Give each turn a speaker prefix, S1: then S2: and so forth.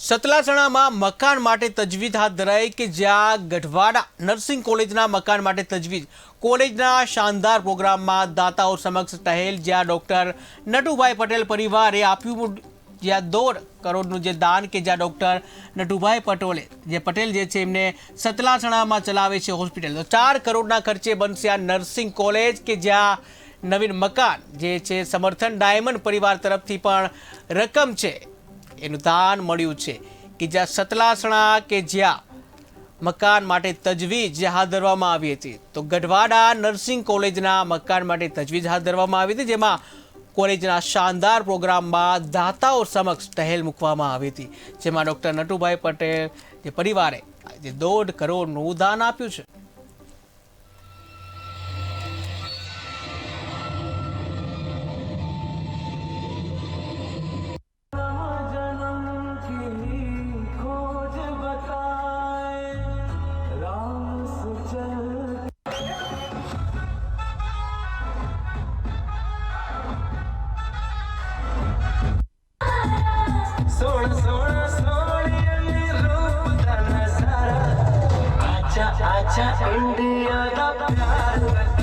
S1: સતલાસણામાં મકાન માટે તજવીજ હાથ ધરાઈ કે જ્યાં ગઢવાડા નર્સિંગ કોલેજના મકાન માટે તજવીજ કોલેજના શાનદાર પ્રોગ્રામમાં દાતાઓ સમક્ષ ટહેલ જ્યાં ડૉક્ટર નટુભાઈ પટેલ પરિવારે આપ્યું જ્યાં 1.5 કરોડનું જે દાન કે જ્યાં ડૉક્ટર નટુભાઈ પટેલ જે છે એમને સતલાસણામાં ચલાવે છે હોસ્પિટલ તો 4 કરોડના ખર્ચે બનશે આ નર્સિંગ કોલેજ કે જ્યાં નવીન મકાન જે છે સમર્થન ડાયમંડ પરિવાર તરફથી પણ રકમ છે એનું દાન મળ્યું છે કે જ્યાં સતલાસણા કે જ્યાં મકાન માટે તજવીજ હાથ ધરવામાં આવી હતી તો ગઢવાડા નર્સિંગ કોલેજના મકાન માટે તજવીજ હાથ ધરવામાં આવી હતી જેમાં કોલેજના શાનદાર પ્રોગ્રામમાં દાતાઓ સમક્ષ ટહેલ મૂકવામાં આવી હતી જેમાં ડૉક્ટર નટુભાઈ પટેલ જે પરિવારે જે 1.5 કરોડનું દાન આપ્યું છે।
S2: अच्छा इंडिया का प्यार